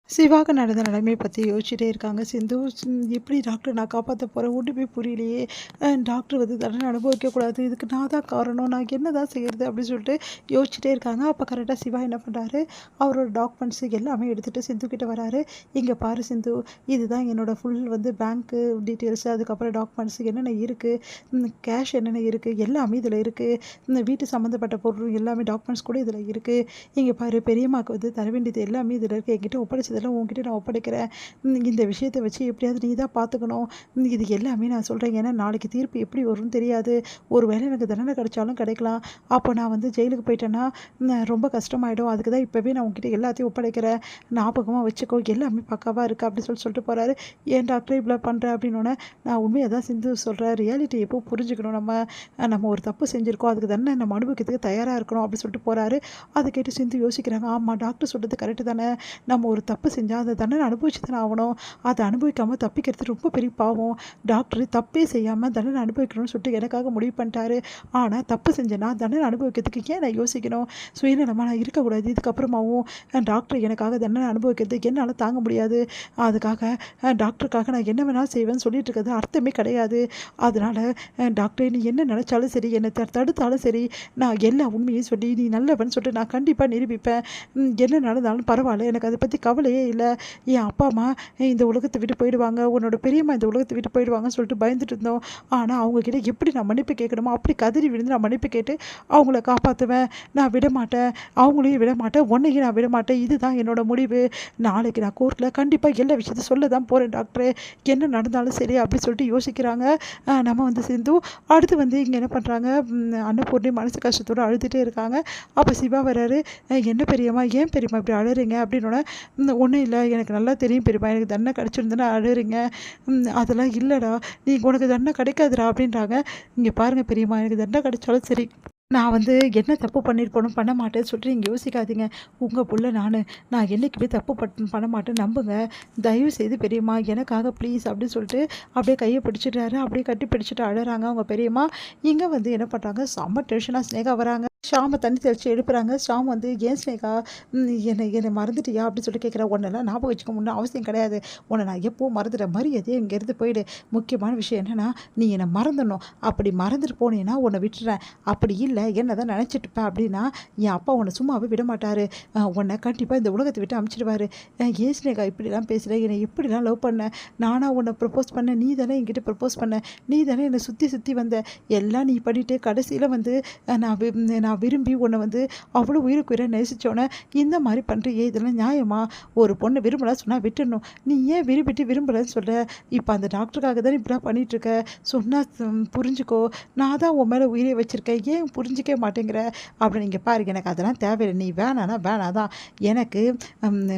சிவாக்கு நடந்த நிலைமைய பத்தி யோசிச்சுட்டே இருக்காங்க சிந்து. எப்படி டாக்டர நான் காப்பாத்த போறேன்? ஒண்ணுமே புரியலையே! டாக்டர் வந்து தண்டனை அனுபவிக்கக்கூடாது. இதுக்கு நான் தான் காரணம். நான் என்னதான் செய்றது? அப்படின்னு சொல்லிட்டு யோசிச்சுட்டே இருக்காங்க. அப்ப கரெக்ட்டா சிவா என்ன பண்றாரு, அவரோட டாக்குமெண்ட்ஸ் எல்லாமே எடுத்துட்டு சிந்து கிட்ட வராரு. "இங்க பாரு சிந்து, இதுதான் என்னோட ஃபுல் வந்து பேங்க்கு டீட்டெயில்ஸ், அதுக்கப்புறம் டாக்குமெண்ட்ஸ் என்னென்ன இருக்கு, கேஷ் என்னென்ன இருக்கு, எல்லாமே இதில இருக்கு. இந்த வீட்டு சம்மந்தப்பட்ட பொருள் எல்லாமே டாக்குமெண்ட்ஸ் கூட இதில இருக்கு. இங்க பாரு, பெரியம்மாக்கு வந்து தர வேண்டியது எல்லாமே இதில இருக்கு. என்கிட்ட ஒப்படைச்சதெல்லாம் உன்கிட்ட நான் ஒப்படைக்கிறேன். இந்த விஷயத்த வச்சு எப்படியாவது நீ தான் பார்த்துக்கணும். இது எல்லாமே நான் சொல்றேன். ஏன்னா நாளைக்கு தீர்ப்பு எப்படி வரும்னு தெரியாது. ஒரு வேளை எனக்கு தண்டனை கிடைச்சாலும் கிடைக்கலாம். அப்போ நான் வந்து ஜெயிலுக்கு போயிட்டேன்னா ரொம்ப கஷ்டமாயிடும். அதுக்கு தான் இப்போவே நான் உன்கிட்ட எல்லாத்தையும் ஒப்படைக்கிறேன். ஞாபகமா வச்சுக்கோ. எல்லாமே பக்காவா இருக்கு." அப்படி சொல்லிட்டு போறாரு. "ஏன் டாக்டர் இவ்வளோ பண்ற?" அப்படின்னோனே, "நான் உண்மைய தான் சிந்து சொல்றேன். ரியாலிட்டி எப்போ புரிஞ்சுக்கணும். நம்ம ஒரு தப்பு செஞ்சிருக்கோம். அதுக்கு தண்டனை நம்ம அனுபவிக்கிறதுக்கு தயாரா இருக்கணும்." அப்படி சொல்லிட்டு போறாரு. அதை கேட்டு சிந்து யோசிக்கிறாங்க. ஆமா, டாக்டர் சொல்றது கரெக்ட் தானே. நம்ம ஒரு தப்பு செஞ்சா அந்த தண்டனை அனுபவிச்சு தானே ஆகணும். அதை அனுபவிக்காம தப்பிக்கிறது ரொம்ப பெரிய பாவம். டாக்டர் தப்பே செய்யாம தண்டனை அனுபவிக்கணும்னு சொல்லிட்டு எனக்காக முடிவு பண்ணிட்டாரு. ஆனா தப்பு செஞ்சேன்னா தண்டனை அனுபவிக்கிறதுக்கு ஏன் நான் யோசிக்கணும்? சுயநலமா நான் இருக்கக்கூடாது. இதுக்கப்புறமாவும் டாக்டர் எனக்காக தண்டனை அனுபவிக்கிறதுக்கு என்னால் தாங்க முடியாது. அதுக்காக டாக்டருக்காக நான் என்ன வேணாலும் செய்வேன்னு சொல்லிட்டு இருக்கிறது அர்த்தமே கிடையாது. அதனால டாக்டர், நீ என்ன நினைச்சாலும் சரி, என்னை தடுத்தாலும் சரி, நான் எல்லா உண்மையும் சொல்லி நீ நல்லவன்னு சொல்லிட்டு நான் கண்டிப்பாக நிரூபிப்பேன். என்ன நடந்தாலும் பரவாயில்ல, எனக்கு அதை பற்றி கவலையே இல்லை. என் அப்பா அம்மா இந்த உலகத்தை விட்டு போயிடுவாங்க, உன்னோட பெரியம்மா இந்த உலகத்தை விட்டு போயிடுவாங்கன்னு சொல்லிட்டு பயந்துட்டு இருந்தோம். ஆனால் அவங்கக்கிட்ட எப்படி நான் மன்னிப்பு கேட்கணுமோ அப்படி கதறி விழுந்து நான் மன்னிப்பு கேட்டு அவங்கள காப்பாற்றுவேன். நான் விட மாட்டேன், அவங்களையும் விட மாட்டேன், உன்னையும் நான் விட மாட்டேன். இதுதான் என்னோட முடிவு. நாளைக்கு நான் கோர்ட்டில் கண்டிப்பாக எல்லா விஷயத்தையும் சொல்ல தான் போகிறேன் டாக்டரே. என்ன நடந்தாலும் சரி அப்படி சொல்லிட்டு யோசிக்கிறாங்க. நம்ம வந்து சிந்து அடுத்து வந்து இங்கே என்ன பண்ணுறாங்க, அன்னபூர்ணி மனசு கஷ்டத்தோடு அழுதுகிட்டே இருக்காங்க. அப்போ சிவா வராரு. "என்ன பெரியம்மா, ஏன் பெரியம்மா இப்படி அழுறீங்க?" அப்படின்னோடனே, "ஒன்றும் இல்லை, எனக்கு நல்லா தெரியும் பெரியம்மா, எனக்கு தண்டனை கிடச்சிருந்தேன்னா அழுறீங்க." "அதெல்லாம் இல்லைடா, உனக்கு தண்டனை கிடைக்காதுடா" அப்படின்றாங்க. "இங்கே பாருங்கள் பெரியம்மா, எனக்கு தண்டனை கிடைச்சாலும் சரி, நான் வந்து என்ன தப்பு பண்ணியிருப்பேனும் பண்ண மாட்டேன்னு சொல்லிட்டு நீங்கள் யோசிக்காதீங்க. உங்கள் புள்ள நான் என்றைக்குமே தப்பு பண்ண மாட்டேன்னு நம்புங்க. தயவு செய்து பெரியம்மா எனக்காக ப்ளீஸ்." அப்படின்னு சொல்லிட்டு அப்படியே கையை பிடிச்சிட்டாரு. அப்படியே கட்டி பிடிச்சிட்டு அழறாங்க அவங்க பெரியம்மா. இங்கே வந்து என்ன பண்ணுறாங்க, செம்ம டென்ஷனாக ஸ்னேகா வராங்க. ஷாமை தண்ணி தெளித்து எழுப்புறாங்க. ஷாம் வந்து, "ஏன் ஸ்னேகா, என்னை மறந்துட்டியா?" அப்படின்னு சொல்லிட்டு கேட்குறா. "உன்னெல்லாம் ஞாபகம் வச்சுக்க முன்ன அவசியம் கிடையாது. உன்னை நான் எப்போவும் மறந்துட்டேன். மரியாதையே இங்கேருந்து போயிடு. முக்கியமான விஷயம் என்னென்னா, நீ என்னை மறந்துடணும். அப்படி மறந்துட்டு போனேன்னா உன்னை விட்டுறேன். அப்படி இல்லை என்ன தான் நினச்சிட்டு இருப்பேன் அப்படின்னா, என் அப்பா உன்னை சும்மாவே விட மாட்டார். உன்னை கண்டிப்பாக இந்த உலகத்தை விட்டு அமுச்சிடுவார்." "ஏன் ஸ்னேகா இப்படிலாம் பேசுகிற? என்னை எப்படிலாம் லவ் பண்ண? நானாக உன்னை ப்ரப்போஸ் பண்ணேன்? நீ தானே என்கிட்ட ப்ரப்போஸ் பண்ண. நீ தானே என்னை சுற்றி சுற்றி வந்த. எல்லாம் நீ பண்ணிவிட்டு கடைசியில் வந்து நான் விரும்பி உன்னை வந்து அவ்வளோ உயிருக்கு உயிரை நேசித்தோன்னே இந்த மாதிரி பண்ணுறியே, இதெல்லாம் நியாயமா? ஒரு பொண்ணு விரும்பலை சொன்னால் விட்டுடணும். நீ ஏன் விரும்பலைன்னு சொல்கிற? இப்போ அந்த டாக்டருக்காக தான் இப்படிலாம் பண்ணிகிட்ருக்க. சொன்னால் புரிஞ்சுக்கோ. நான் தான் உன் மேலே உயிரை வச்சுருக்கேன். ஏன் புரிஞ்சிக்கவே மாட்டேங்கிற?" அப்படி. "நீங்கள் பாருங்க, எனக்கு அதெல்லாம் தேவையில்லை. நீ வேணான்னா வேணாம் தான். எனக்கு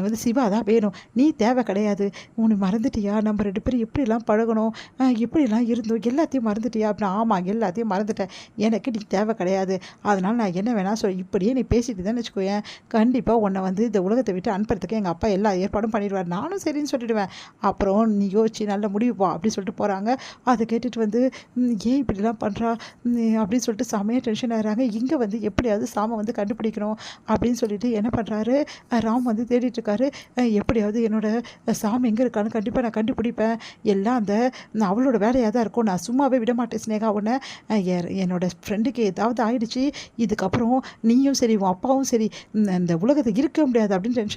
வந்து சிவா தான் வேணும். நீ தேவை கிடையாது. உன்னை மறந்துட்டியா? நம்ம 2 பேரும் எப்படிலாம் பழகணும், எப்படிலாம் இருந்தோம், எல்லாத்தையும் மறந்துட்டியா?" அப்படின்னா, "ஆமாம், எல்லாத்தையும் மறந்துட்டேன். எனக்கு நீ தேவை கிடையாது. அதனால் நான் என்ன வேணா இப்படியே நீ பேசிட்டு தான் வச்சுக்கோயேன், கண்டிப்பாக உன்னை வந்து இந்த உலகத்தை விட்டு அனுப்புறதுக்கு எங்கள் அப்பா எல்லா ஏற்பாடும் பண்ணிடுவார்." நானும் சரின்னு சொல்லிடுவேன். "அப்புறம் நீ யோசிச்சு நல்ல முடிவு போ." அப்படி சொல்லிட்டு போகிறாங்க. அதை கேட்டுட்டு வந்து, "ஏன் இப்படிலாம் பண்ணுறா?" அப்படின்னு சொல்லிட்டு செமையாக டென்ஷன் ஆகிறாங்க. இங்கே வந்து எப்படியாவது சாமை வந்து கண்டுபிடிக்கணும் அப்படின்னு சொல்லிட்டு என்ன பண்ணுறாரு, ராம் வந்து தேடிட்டுருக்காரு. எப்படியாவது என்னோட சாமி எங்கே இருக்கான்னு கண்டிப்பாக நான் கண்டுபிடிப்பேன். எல்லாம் அவளோட வேலையாக தான் இருக்கும். நான் சும்மாவே விட மாட்டேன் ஸ்னேகா உன்னை. என்னோட ஃப்ரெண்டுக்கு ஏதாவது ஆயிடுச்சு, இதுக்கப்புறம் நீயும் சரி உன் அப்பாவும் சரி இந்த உலகத்தை இருக்க முடியாது." அப்படின்னு டென்ஷன்